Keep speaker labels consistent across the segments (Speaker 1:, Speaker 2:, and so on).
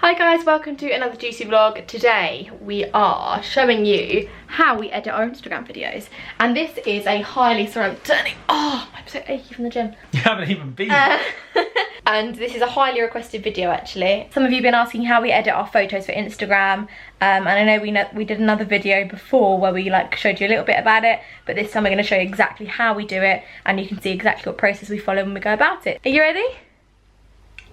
Speaker 1: Hi guys, welcome to another juicy vlog. Today we are showing you how we edit our Instagram videos, and this is a highly, sorry I'm turning, oh I'm so achy from the gym.
Speaker 2: You haven't even been.
Speaker 1: And this is a highly requested video actually. Some of you have been asking how we edit our photos for Instagram, and I know we did another video before where we showed you a little bit about it, but this time we're going to show you exactly how we do it, and you can see exactly what process we follow when we go about it. Are you ready?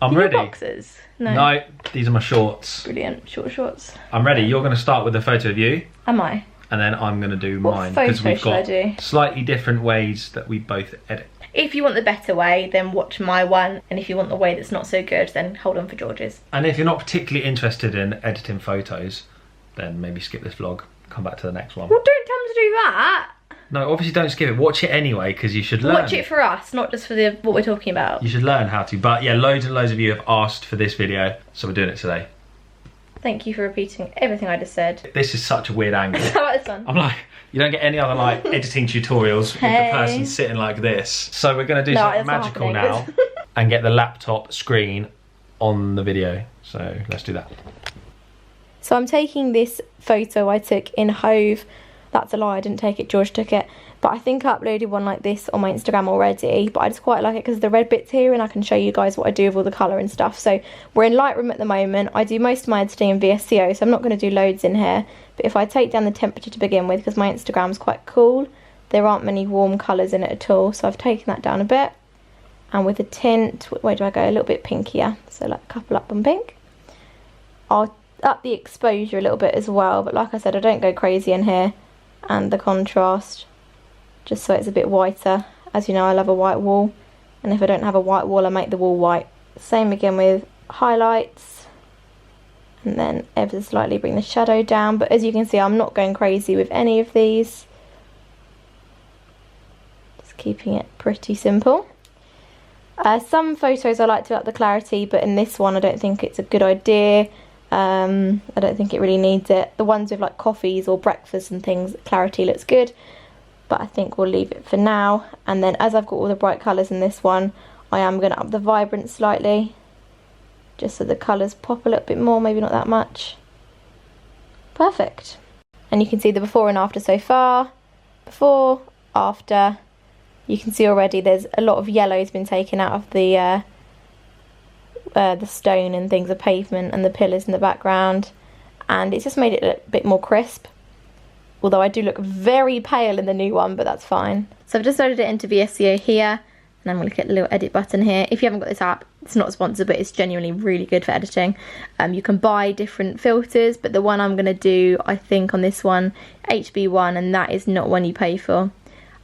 Speaker 2: I'm ready.
Speaker 1: Boxers?
Speaker 2: No, these are my shorts.
Speaker 1: Brilliant, shorts.
Speaker 2: I'm ready. You're going to start with a photo of you.
Speaker 1: Am I?
Speaker 2: And then I'm going to do
Speaker 1: What
Speaker 2: mine.
Speaker 1: photo
Speaker 2: Because we've
Speaker 1: should I
Speaker 2: got
Speaker 1: do?
Speaker 2: slightly different ways that we both edit.
Speaker 1: If you want the better way, then watch my one. And if you want the way that's not so good, then hold on for George's.
Speaker 2: And if you're not particularly interested in editing photos, then maybe skip this vlog. Come back to the next one.
Speaker 1: Well, don't tell them to do that.
Speaker 2: No, obviously don't skip it. Watch it anyway, because you should learn.
Speaker 1: Watch it for us, not just for what we're talking about.
Speaker 2: You should learn how to. But yeah, loads and loads of you have asked for this video, so we're doing it today.
Speaker 1: Thank you for repeating everything I just said.
Speaker 2: This is such a weird angle.
Speaker 1: How about this one?
Speaker 2: I'm like, you don't get any other editing tutorials with the person sitting like this. So we're going to do something magical now and get the laptop screen on the video. So let's do that.
Speaker 1: So I'm taking this photo I took in Hove. That's a lie, I didn't take it, George took it. But I think I uploaded one like this on my Instagram already, but I just quite like it because the red bit's here and I can show you guys what I do with all the colour and stuff. So we're in Lightroom at the moment. I do most of my editing in VSCO, so I'm not going to do loads in here. But if I take down the temperature to begin with, because my Instagram's quite cool, there aren't many warm colours in it at all. So I've taken that down a bit. And with a tint, where do I go? A little bit pinkier, so like a couple up on pink. I'll up the exposure a little bit as well, but like I said, I don't go crazy in here. And the contrast, just so it's a bit whiter. As you know, I love a white wall, and if I don't have a white wall, I make the wall white. Same again with highlights, and then ever so slightly bring the shadow down. But as you can see, I'm not going crazy with any of these, just keeping it pretty simple. Some photos I like to up the clarity, but in this one I don't think it's a good idea. I don't think it really needs it. The ones with like coffees or breakfast and things, clarity looks good, but I think we'll leave it for now. And then as I've got all the bright colours in this one, I am going to up the vibrance slightly, just so the colours pop a little bit more, maybe not that much. Perfect. And you can see the before and after so far. Before, after. You can see already there's a lot of yellow has been taken out of the stone and things, the pavement and the pillars in the background, and it's just made it a bit more crisp, although I do look very pale in the new one, but that's fine. So I've just loaded it into VSCO here, and I'm going to click the little edit button here. If you haven't got this app, it's not sponsored, but it's genuinely really good for editing. You can buy different filters, but the one I'm going to do, I think on this one, HB1, and that is not one you pay for.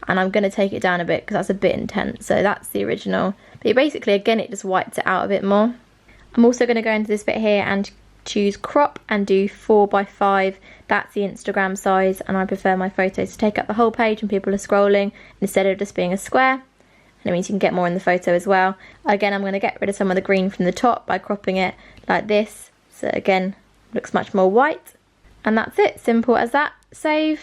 Speaker 1: And I'm going to take it down a bit because that's a bit intense, so that's the original. But basically, again, it just wipes it out a bit more. I'm also going to go into this bit here and choose crop and do 4:5. That's the Instagram size, and I prefer my photos to take up the whole page when people are scrolling instead of just being a square. And it means you can get more in the photo as well. Again, I'm going to get rid of some of the green from the top by cropping it like this. So again, looks much more white. And that's it, simple as that. Save.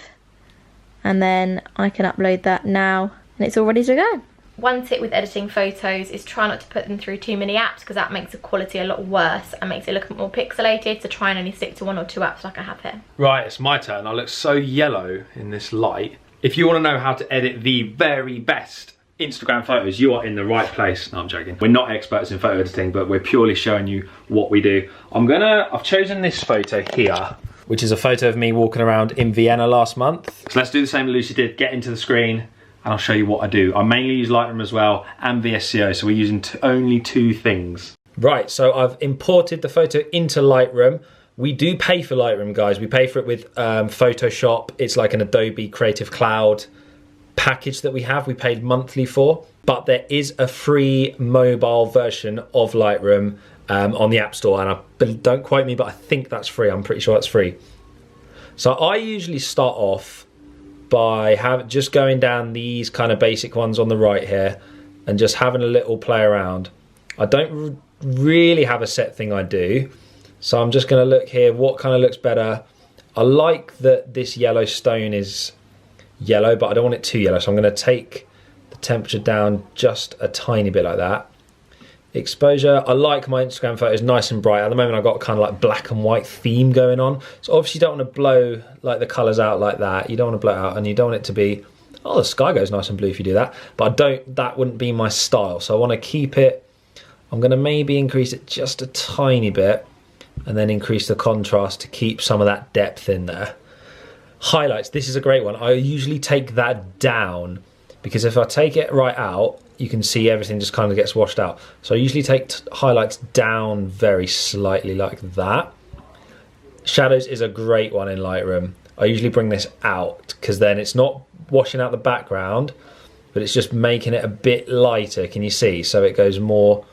Speaker 1: And then I can upload that now, and it's all ready to go. One tip with editing photos is try not to put them through too many apps, because that makes the quality a lot worse and makes it look a bit more pixelated. So try and only stick to 1 or 2 apps like I have here.
Speaker 2: Right, it's my turn. I look so yellow in this light. If you want to know how to edit the very best Instagram photos, you are in the right place. No, I'm joking. We're not experts in photo editing, but we're purely showing you what we do. I've chosen this photo here, which is a photo of me walking around in Vienna last month. So let's do the same Lucy did, get into the screen, and I'll show you what I do. I mainly use Lightroom as well, and VSCO, so we're using only 2 things. Right, so I've imported the photo into Lightroom. We do pay for Lightroom, guys. We pay for it with Photoshop. It's like an Adobe Creative Cloud package that we have. We paid monthly for, but there is a free mobile version of Lightroom on the App Store, and don't quote me, but I think that's free. I'm pretty sure that's free. So I usually start off by just going down these kind of basic ones on the right here and just having a little play around. I don't really have a set thing I do, so I'm just going to look here what kind of looks better. I like that this yellow stone is yellow, but I don't want it too yellow, so I'm going to take the temperature down just a tiny bit like that. Exposure, I like my Instagram photos nice and bright. At the moment I've got kind of like black and white theme going on. So obviously you don't want to blow like the colours out like that. You don't want to blow it out, and you don't want it to be, oh, the sky goes nice and blue if you do that. But that wouldn't be my style. So I want to keep it, I'm going to maybe increase it just a tiny bit and then increase the contrast to keep some of that depth in there. Highlights, this is a great one. I usually take that down because if I take it right out, you can see everything just kind of gets washed out. So I usually take highlights down very slightly like that. Shadows is a great one in Lightroom. I usually bring this out because then it's not washing out the background, but it's just making it a bit lighter, can you see? So it goes more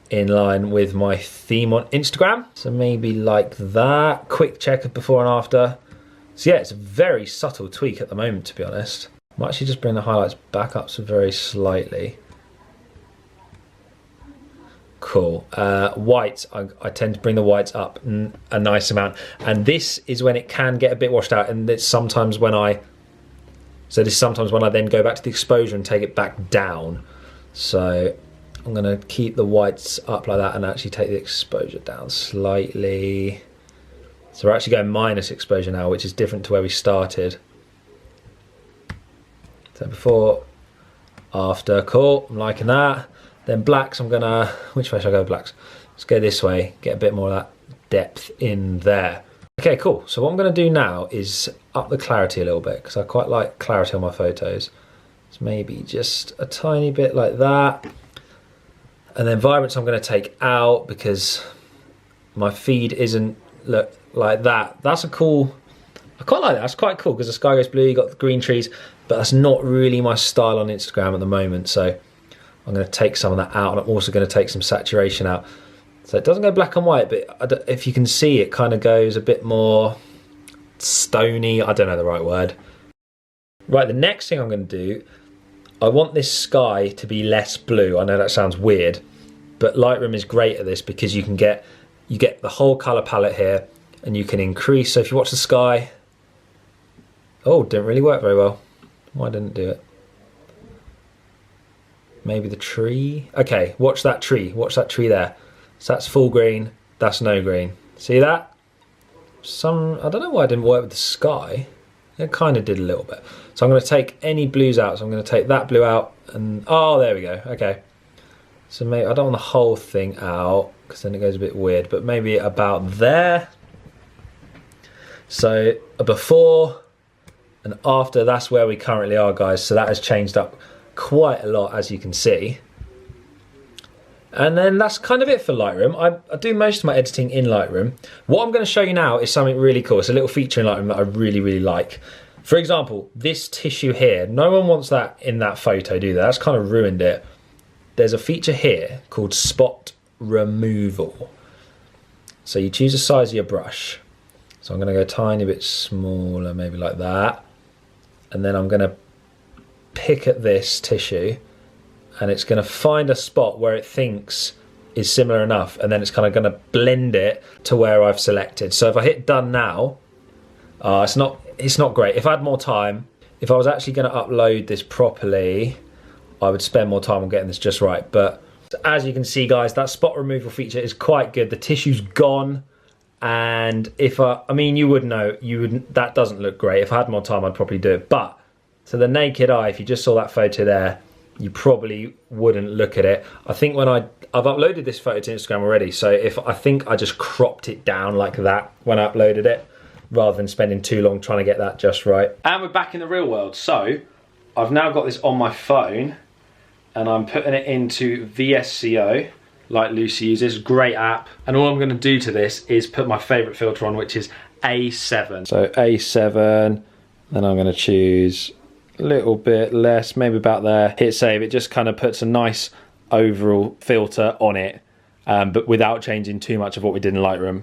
Speaker 2: in line with my theme on Instagram. So maybe like that. Quick check of before and after. So yeah, it's a very subtle tweak at the moment, to be honest. I might actually just bring the highlights back up so very slightly. Cool. Whites, I tend to bring the whites up a nice amount, and this is when it can get a bit washed out, and it's sometimes when this is sometimes when I then go back to the exposure and take it back down. So I'm going to keep the whites up like that and actually take the exposure down slightly. So we're actually going minus exposure now, which is different to where we started. So before, after, cool, I'm liking that. Then blacks, I'm gonna, which way should I go blacks? Let's go this way, get a bit more of that depth in there. Okay, cool. So what I'm gonna do now is up the clarity a little bit, because I quite like clarity on my photos. So maybe just a tiny bit like that. And then vibrance I'm gonna take out because my feed isn't look like that. That's a cool, I quite like that. That's quite cool because the sky goes blue, you got the green trees, but that's not really my style on Instagram at the moment. So I'm going to take some of that out, and I'm also going to take some saturation out. So it doesn't go black and white, but if you can see, it kind of goes a bit more stony. I don't know the right word. Right, the next thing I'm going to do, I want this sky to be less blue. I know that sounds weird, but Lightroom is great at this because you get the whole color palette here, and you can increase. So if you watch the sky, oh, didn't really work very well. Why didn't it do it? Maybe the tree. Okay, watch that tree. Watch that tree there. So that's full green. That's no green. See that? I don't know why it didn't work with the sky. It kind of did a little bit. So I'm going to take any blues out. So I'm going to take that blue out, and oh, there we go. Okay. So maybe I don't want the whole thing out because then it goes a bit weird. But maybe about there. So a before and after. That's where we currently are, guys. So that has changed up quite a lot, as you can see. And then that's kind of it for Lightroom. I do most of my editing in Lightroom. What I'm going to show you now is something really cool. It's a little feature in Lightroom that I really, really like. For example, this tissue here, no one wants that in that photo, do they? That's kind of ruined it. There's a feature here called spot removal. So you choose the size of your brush. So I'm going to go a tiny bit smaller, maybe like that. And then I'm going to pick at this tissue, and it's going to find a spot where it thinks is similar enough, and then it's kind of going to blend it to where I've selected. So if I hit done now, it's not great. If I had more time, if I was actually going to upload this properly, I would spend more time on getting this just right. But as you can see, guys, that spot removal feature is quite good. The tissue's gone, and if I mean, you would know, that doesn't look great. If I had more time, I'd probably do it. But to the naked eye, if you just saw that photo there, you probably wouldn't look at it. I think when I've uploaded this photo to Instagram already, so I think I just cropped it down like that when I uploaded it, rather than spending too long trying to get that just right. And we're back in the real world. So I've now got this on my phone, and I'm putting it into VSCO, like Lucy uses. Great app. And all I'm going to do to this is put my favorite filter on, which is A7. So A7, then I'm going to choose a little bit less, maybe about there. Hit save. It just kind of puts a nice overall filter on it, but without changing too much of what we did in Lightroom.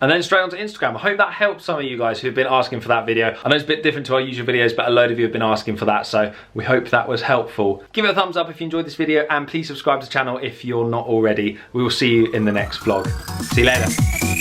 Speaker 2: And then straight onto Instagram. I hope that helped some of you guys who've been asking for that video. I know it's a bit different to our usual videos, but a load of you have been asking for that, so we hope that was helpful. Give it a thumbs up if you enjoyed this video, and please subscribe to the channel if you're not already. We will see you in the next vlog. See you later.